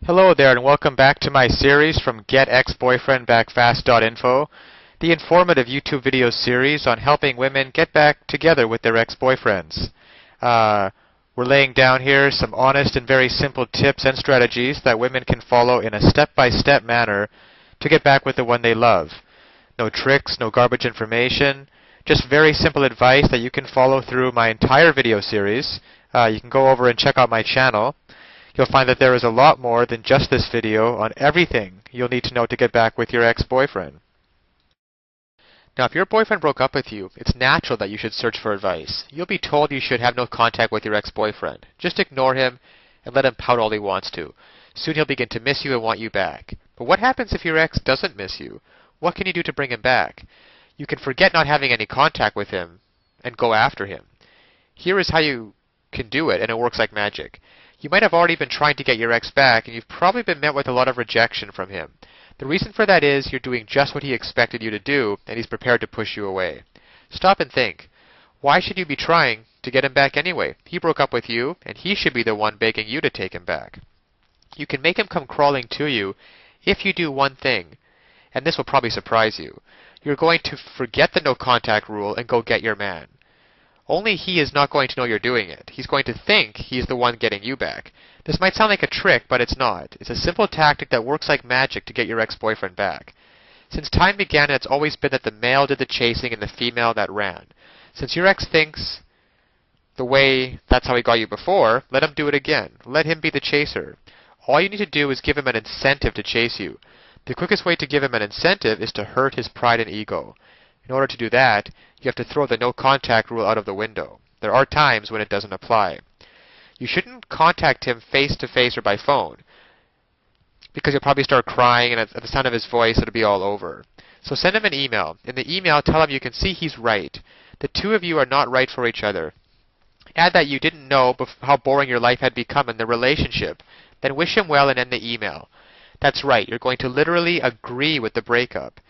Hello there and welcome back to my series from GetExBoyfriendBackFast.info, the informative YouTube video series on helping women get back together with their ex-boyfriends. We're laying down here some honest and very simple tips and strategies that women can follow in a step-by-step manner to get back with the one they love. No tricks, no garbage information, just very simple advice that you can follow through my entire video series. You can go over and check out my channel. You'll find that there is a lot more than just this video on everything you'll need to know to get back with your ex-boyfriend. Now, if your boyfriend broke up with you, it's natural that you should search for advice. You'll be told you should have no contact with your ex-boyfriend. Just ignore him and let him pout all he wants to. Soon he'll begin to miss you and want you back. But what happens if your ex doesn't miss you? What can you do to bring him back? You can forget not having any contact with him and go after him. Here is how you can do it, and it works like magic. You might have already been trying to get your ex back, and you've probably been met with a lot of rejection from him. The reason for that is you're doing just what he expected you to do, and he's prepared to push you away. Stop and think. Why should you be trying to get him back anyway? He broke up with you, and he should be the one begging you to take him back. You can make him come crawling to you if you do one thing, and this will probably surprise you. You're going to forget the no contact rule and go get your man. Only he is not going to know you're doing it. He's going to think he's the one getting you back. This might sound like a trick, but it's not. It's a simple tactic that works like magic to get your ex-boyfriend back. Since time began, it's always been that the male did the chasing and the female that ran. Since your ex thinks the way that's how he got you before, let him do it again. Let him be the chaser. All you need to do is give him an incentive to chase you. The quickest way to give him an incentive is to hurt his pride and ego. In order to do that, you have to throw the no contact rule out of the window. There are times when it doesn't apply. You shouldn't contact him face to face or by phone, because you'll probably start crying, and at the sound of his voice, it'll be all over. So send him an email. In the email, tell him you can see he's right. The two of you are not right for each other. Add that you didn't know how boring your life had become in the relationship. Then wish him well and end the email. That's right, you're going to literally agree with the breakup.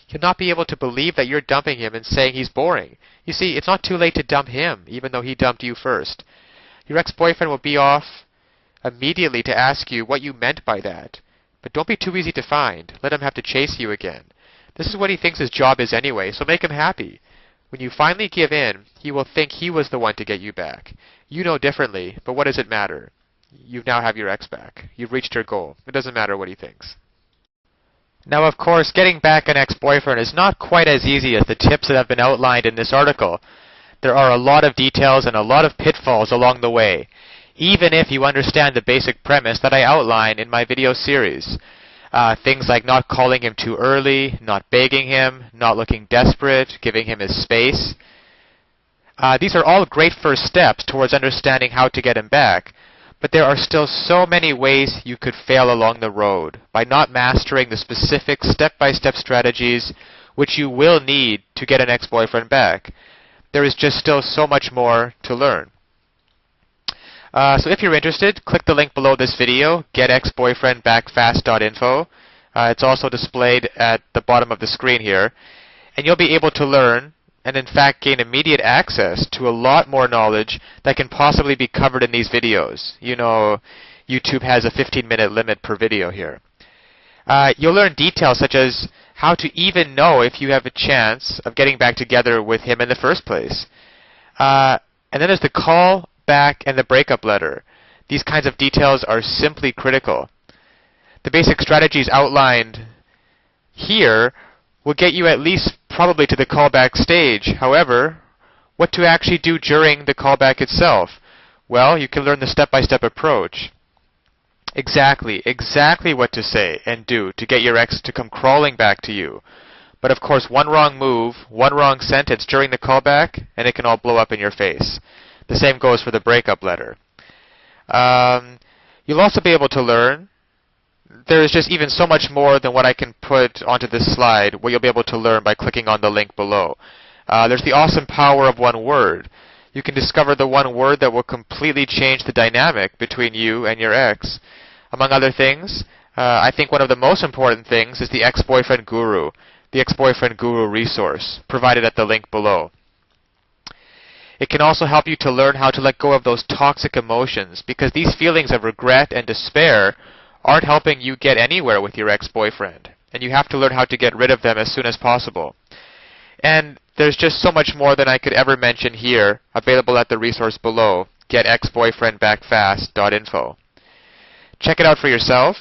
He'll not be able to believe that you're dumping him and saying he's boring. You see, it's not too late to dump him, even though he dumped you first. Your ex-boyfriend will be off immediately to ask you what you meant by that. But don't be too easy to find. Let him have to chase you again. This is what he thinks his job is anyway, so make him happy. When you finally give in, he will think he was the one to get you back. You know differently, but what does it matter? You now have your ex back. You've reached your goal. It doesn't matter what he thinks. Now, of course, getting back an ex-boyfriend is not quite as easy as the tips that have been outlined in this article. There are a lot of details and a lot of pitfalls along the way, even if you understand the basic premise that I outline in my video series. Things like not calling him too early, not begging him, not looking desperate, giving him his space. These are all great first steps towards understanding how to get him back. But there are still so many ways you could fail along the road by not mastering the specific step-by-step strategies which you will need to get an ex-boyfriend back. There is just still so much more to learn. So if you're interested, click the link below this video, getexboyfriendbackfast.info. It's also displayed at the bottom of the screen here. And you'll be able to learn and in fact gain immediate access to a lot more knowledge that can possibly be covered in these videos. You know, YouTube has a 15-minute limit per video here. You'll learn details such as how to even know if you have a chance of getting back together with him in the first place. And then there's the call back and the breakup letter. These kinds of details are simply critical. The basic strategies outlined here will get you at least probably to the callback stage. However, what to actually do during the callback itself? Well, you can learn the step-by-step approach. Exactly what to say and do to get your ex to come crawling back to you. But of course, one wrong move, one wrong sentence during the callback, and it can all blow up in your face. The same goes for the breakup letter. You'll also be able to learn. There is just even so much more than what I can put onto this slide, what you'll be able to learn by clicking on the link below. There's the awesome power of one word. You can discover the one word that will completely change the dynamic between you and your ex. Among other things, I think one of the most important things is the ex-boyfriend guru, the ex-boyfriend guru resource, provided at the link below. It can also help you to learn how to let go of those toxic emotions, because these feelings of regret and despair aren't helping you get anywhere with your ex-boyfriend, and you have to learn how to get rid of them as soon as possible. And there's just so much more than I could ever mention here, available at the resource below, getexboyfriendbackfast.info. Check it out for yourself.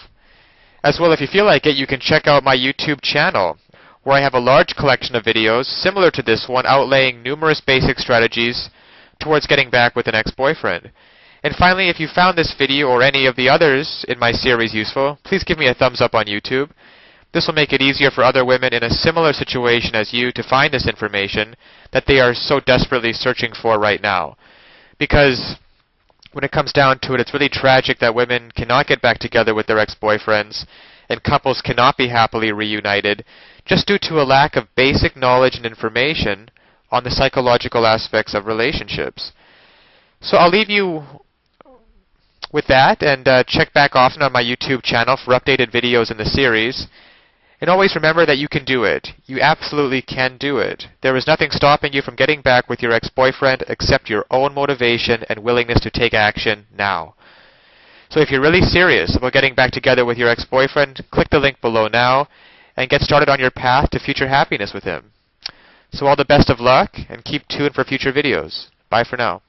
As well, if you feel like it, you can check out my YouTube channel, where I have a large collection of videos similar to this one, outlaying numerous basic strategies towards getting back with an ex-boyfriend. And finally, if you found this video or any of the others in my series useful, please give me a thumbs up on YouTube. This will make it easier for other women in a similar situation as you to find this information that they are so desperately searching for right now. Because when it comes down to it, it's really tragic that women cannot get back together with their ex-boyfriends and couples cannot be happily reunited just due to a lack of basic knowledge and information on the psychological aspects of relationships. So I'll leave you with that, and check back often on my YouTube channel for updated videos in the series. And always remember that you can do it. You absolutely can do it. There is nothing stopping you from getting back with your ex-boyfriend except your own motivation and willingness to take action now. So if you're really serious about getting back together with your ex-boyfriend, click the link below now and get started on your path to future happiness with him. So all the best of luck, and keep tuned for future videos. Bye for now.